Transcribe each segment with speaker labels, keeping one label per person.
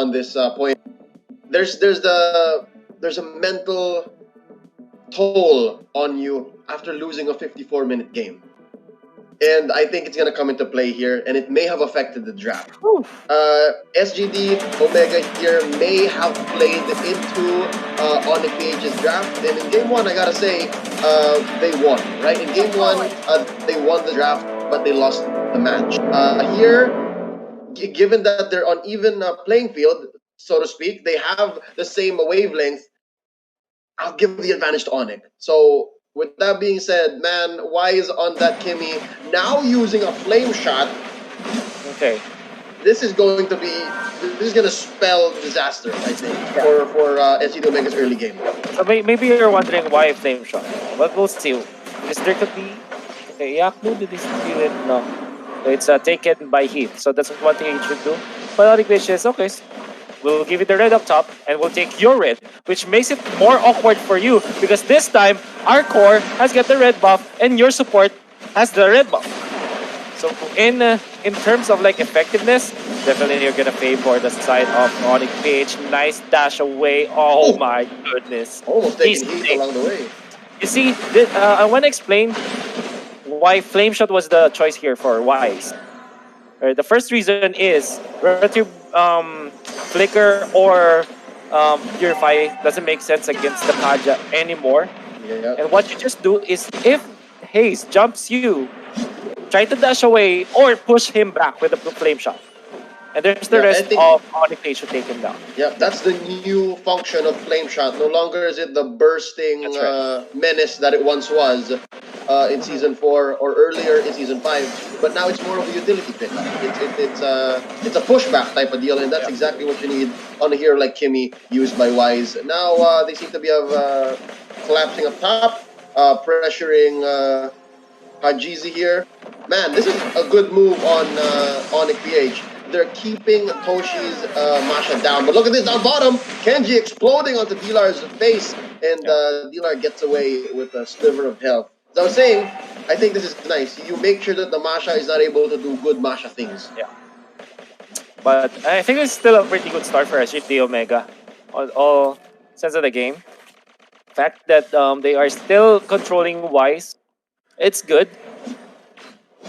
Speaker 1: on this point. There's a mental toll on you after losing a 54-minute game. And I think it's going to come into play here, and it may have affected the draft. SGD Omega here may have played into Onic PH's draft, and in game one, I gotta say, they won, right? In game one, they won the draft, but they lost the match. Here, given that they're on even playing field, so to speak, they have the same wavelength, I'll give the advantage to Onic. So with that being said, man, Wise on that Kimmy now using a flame shot.
Speaker 2: Okay.
Speaker 1: This is going to spell disaster, I think, for SGD Omega's early game.
Speaker 2: So maybe you're wondering why flame shot, but we'll see. Because there could be. Okay, Yakmu, did he steal it? No. It's taken by Heath, so that's one thing he should do. But Onic is okay. We'll give you the red up top, and we'll take your red, which makes it more awkward for you because this time our core has got the red buff, and your support has the red buff. So in terms of like effectiveness, definitely you're gonna favor the side of Onic PH. Nice dash away. Oh my goodness!
Speaker 1: Almost taking heat along the way.
Speaker 2: You see, I want to explain why Flame Shot was the choice here for Wise. The first reason is relative flicker or purify doesn't make sense against the Kaja anymore.
Speaker 1: Yeah.
Speaker 2: And what you just do is if Haze jumps you, try to dash away or push him back with a flame shot. And there's the rest of Onic PH to take him down.
Speaker 1: Yeah, that's the new function of flame shot. No longer is it the bursting menace that it once was in season 4 or earlier in season 5, but now it's more of a utility pick. It's a pushback type of deal, and that's exactly what you need on a hero like Kimmy used by Wise. Now they seem to be collapsing up top, pressuring Hajizi here. Man, this is a good move on Onic PH. They're keeping Toshi's Masha down. But look at this down bottom. Kenji exploding onto Dilar's face. And Dilar gets away with a sliver of health. As I was saying, I think this is nice. You make sure that the Masha is not able to do good Masha things.
Speaker 2: Yeah. But I think it's still a pretty good start for SGD Omega. All sense of the game. The fact that they are still controlling Wise, it's good.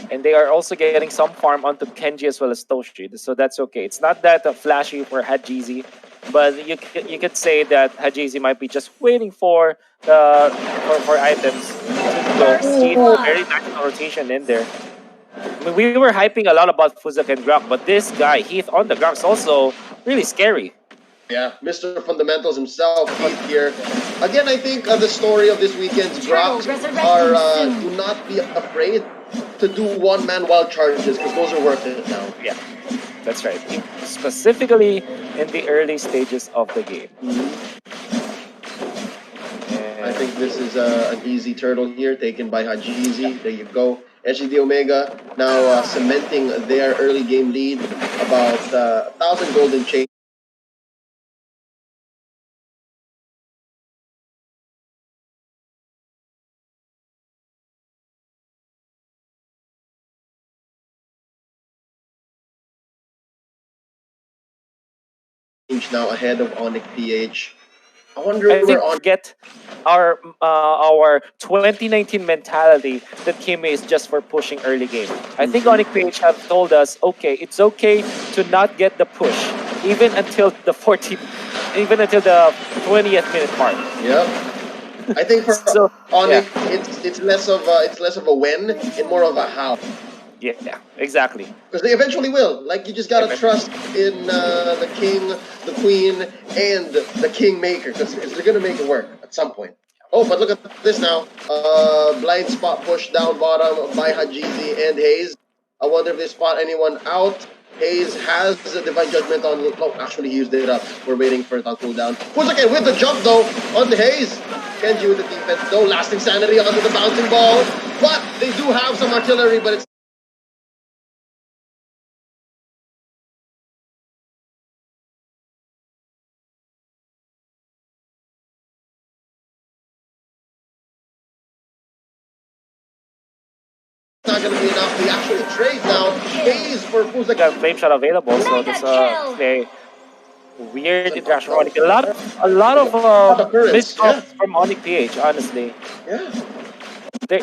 Speaker 2: And they are also getting some farm onto Kenji as well as Toshi, so that's okay. It's not that flashy for Hajizi, but you could say that Hajizi might be just waiting for items to go. See, very nice rotation in there. I mean, we were hyping a lot about Fuzak and Grok, but this guy, Heath on the Grok, is also really scary.
Speaker 1: Yeah, Mr. Fundamentals himself, Heath here. Again, I think the story of this weekend's Groks are do not be afraid to do one-man wild charges because those are worth it now.
Speaker 2: Yeah, that's right. Specifically in the early stages of the game.
Speaker 1: I think this is an easy turtle here taken by Hajizi. There you go. SGD Omega now cementing their early game lead, about 1,000 golden chain. Now ahead of Onic PH. I wonder where on
Speaker 2: get our 2019 mentality that Kimmy is just for pushing early game. I think Onic PH have told us, okay, it's okay to not get the push even until the 20th minute mark.
Speaker 1: Yep. I think for Onic, it's less of a when and more of a how.
Speaker 2: Yeah, exactly.
Speaker 1: Because they eventually will. Like, you just gotta trust in the king, the queen, and the kingmaker, because they're gonna make it work at some point. Oh, but look at this now. Blind spot push down bottom by Hajizi and Haze. I wonder if they spot anyone out. Haze has the Divine Judgment on. Oh, actually, he used it up. We're waiting for it on cooldown. Who's again with the jump, though, on the Haze. Kenji with the defense, though. Lasting sanity onto the bouncing ball. But they do have some artillery, but it's not going to be enough. They actually trade now. Haze for Fuzak.
Speaker 2: Got flame shot available, so this weird
Speaker 1: It's a
Speaker 2: interaction from
Speaker 1: knockout.
Speaker 2: Onic. A lot of
Speaker 1: What occurrence?
Speaker 2: missed
Speaker 1: Yeah,
Speaker 2: calls from Onic PH. Honestly,
Speaker 1: yeah.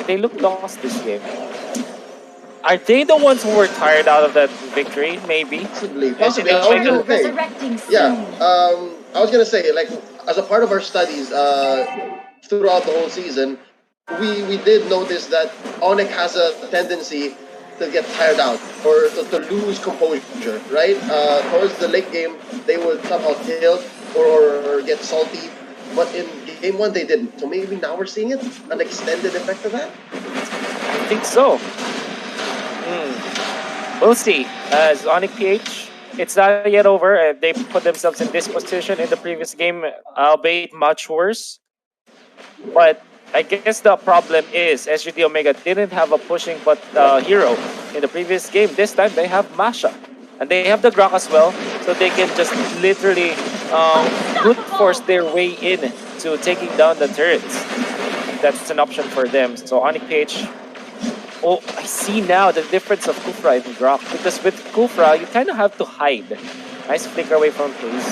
Speaker 2: they look lost this game. Are they the ones who were tired out of that victory? Maybe.
Speaker 1: Possibly,
Speaker 2: SGD
Speaker 1: possibly. I was
Speaker 2: Omega.
Speaker 1: gonna
Speaker 3: Turtle
Speaker 1: say,
Speaker 3: resurrecting
Speaker 1: yeah.
Speaker 3: soon.
Speaker 1: I was gonna say, like, as a part of our studies, throughout the whole season, we did notice that Onic has a tendency to get tired out or to lose composure, right? Towards the late game, they would somehow tilt or get salty, but in game one they didn't. So maybe now we're seeing it, an extended effect of that.
Speaker 2: I think so. We'll see. As Onic PH, it's not yet over. They put themselves in this position in the previous game, albeit much worse. But I guess the problem is SGD Omega didn't have a pushing but hero in the previous game. This time they have Masha. And they have the Grok as well, so they can just literally brute force
Speaker 3: Unstoppable.
Speaker 2: their way in to taking down the turrets. That's an option for them. So Onic PH. Oh, I see now the difference of Kufra and Grok. Because with Kufra, you kind of have to hide. Nice flicker away from Haze.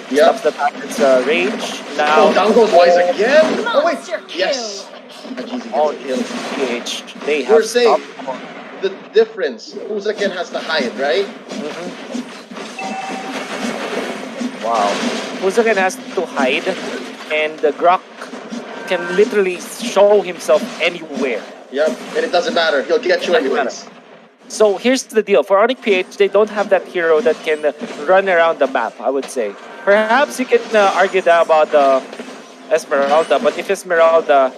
Speaker 2: Stops
Speaker 1: Yep.
Speaker 2: the target's rage.
Speaker 1: Oh,
Speaker 2: Now,
Speaker 1: down goes Wise again. Oh wait,
Speaker 3: Monster kill.
Speaker 1: yes. Hajizi gets
Speaker 2: on
Speaker 1: a kill.
Speaker 2: PH, they
Speaker 1: You were
Speaker 2: have
Speaker 1: saying
Speaker 2: stopped.
Speaker 1: the difference. Fusaken has to hide, right?
Speaker 2: Mhm. Wow. Fuzagan has to hide, and the Grok can literally show himself anywhere.
Speaker 1: Yep. And it doesn't matter. He'll get you
Speaker 2: Doesn't matter.
Speaker 1: anyways.
Speaker 2: So here's the deal. For Onic PH, they don't have that hero that can run around the map, I would say. Perhaps you can argue that about Esmeralda, but if Esmeralda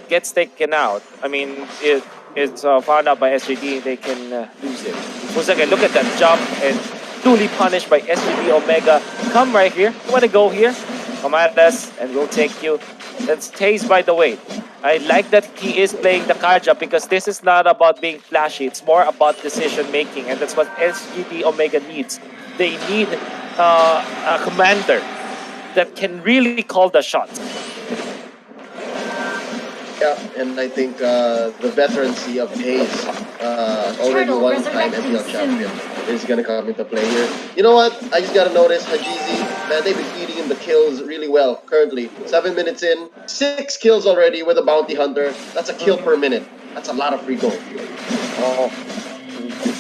Speaker 2: gets taken out, I mean, it's found out by SGD, they can lose it. Fuzagan, look at that jump and duly punished by SGD Omega. Come right here. You want to go here? Come at us and we'll take you. That's Taze, by the way. I like that he is playing the Kaja because this is not about being flashy. It's more about decision making, and that's what SGD Omega needs. They need a commander that can really call the shots.
Speaker 1: Yeah, and I think the veterancy of Hayes, already
Speaker 3: Turtle
Speaker 1: one-time
Speaker 3: resurrecting
Speaker 1: MPL champion,
Speaker 3: soon.
Speaker 1: is gonna come into play here. You know what? I just gotta notice Hajizi, man, they've been feeding him the kills really well currently. 7 minutes in, 6 kills already with a bounty hunter. That's a kill per minute. That's a lot of free gold.
Speaker 2: Oh,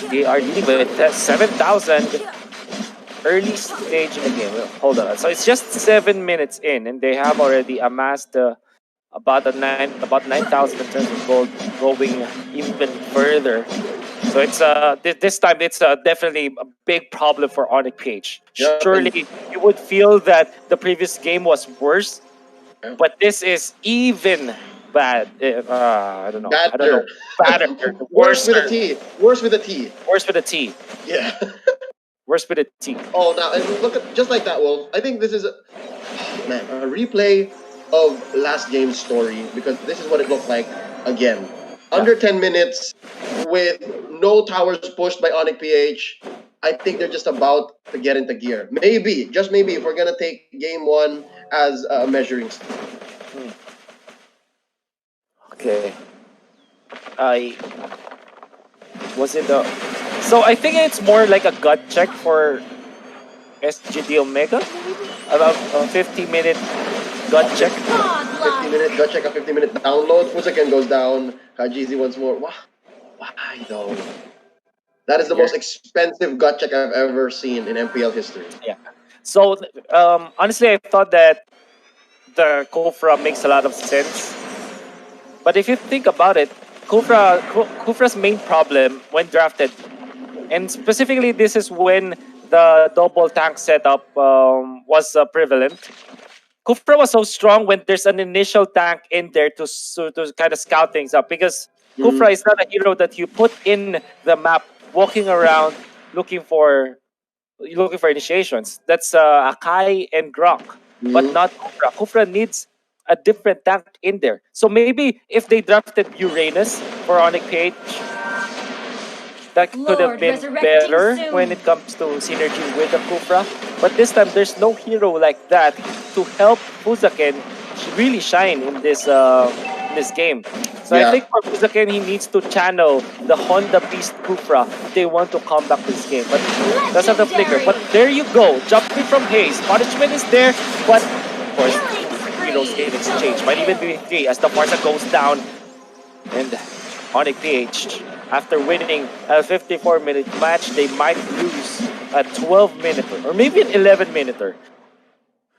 Speaker 2: they are leading with 7,000 early stage in the game. Well, hold on. So it's just 7 minutes in, and they have already amassed about 9,000 in terms of gold, going even further. So it's this time it's definitely a big problem for Onic PH.
Speaker 1: Yep, and
Speaker 2: Surely you would feel that the previous game was worse,
Speaker 1: yeah,
Speaker 2: but this is even bad. I don't know. I don't know.
Speaker 1: better.
Speaker 2: Badder,
Speaker 1: Worse with a
Speaker 2: worser,
Speaker 1: T. Worse with a T.
Speaker 2: worse with a T.
Speaker 1: Yeah.
Speaker 2: Worse with a T.
Speaker 1: Oh, now and look at just like that, Wolf. I think this is man, a replay of last game's story because this is what it looked like again.
Speaker 2: Yeah.
Speaker 1: Under 10 minutes with no towers pushed by Onic PH. I think they're just about to get into gear. Maybe, just maybe, if we're gonna take game one as a measuring stick.
Speaker 2: Hmm. Okay. I was it the. So I think it's more like a gut check for SGD Omega. About a 50-minute gut check.
Speaker 1: 50
Speaker 3: Godlike.
Speaker 1: minute gut check, a 50-minute download. Fusaken goes down. Hajizi once more. Why though? That is the
Speaker 2: Here.
Speaker 1: most expensive gut check I've ever seen in MPL history.
Speaker 2: Yeah. So honestly, I thought that the Kofra makes a lot of sense. But if you think about it, Kufra's main problem when drafted, and specifically this is when the double tank setup was prevalent. Kufra was so strong when there's an initial tank in there to kind of scout things up because Kufra
Speaker 1: Mm-hmm.
Speaker 2: is not a hero that you put in the map walking around looking for initiations. That's Akai and Grok, but
Speaker 1: Mm-hmm.
Speaker 2: not Kufra. Kufra needs a different tank in there. So maybe if they drafted Uranus for Onic PH, that could have
Speaker 3: Lord
Speaker 2: been
Speaker 3: resurrecting
Speaker 2: better when
Speaker 3: soon.
Speaker 2: it comes to synergy with the Kufra. But this time, there's no hero like that to help Fuzaken really shine in this this game. So I
Speaker 1: Yeah.
Speaker 2: think for Kuzaken, he needs to channel the Honda Beast Kufra if they want to come back this game. But that's not the flicker. But there you go. Jumping from Haze. Punishment is there, but of course, heroes in exchange. Might even be 3 as the Farsa goes down. And Onic PH, after winning a 54-minute match, they might lose a 12-minute or maybe an 11-minute.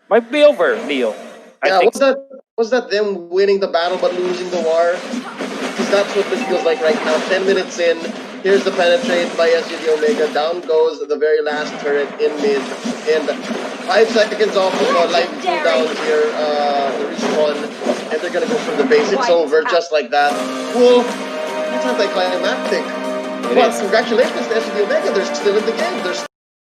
Speaker 2: Might be over, Leo. I
Speaker 1: Yeah,
Speaker 2: think
Speaker 1: was that them winning the battle but losing the war? Because that's what it feels like right now. 10 minutes in, here's the penetrate by SGD Omega. Down goes the very last turret in mid. And 5 seconds off of life cooldowns here, the respawn. And they're gonna go for the base. It's over just like that. Well, that's anticlimactic.
Speaker 2: it
Speaker 1: But
Speaker 2: is.
Speaker 1: congratulations to SGD Omega. They're still in the game. They're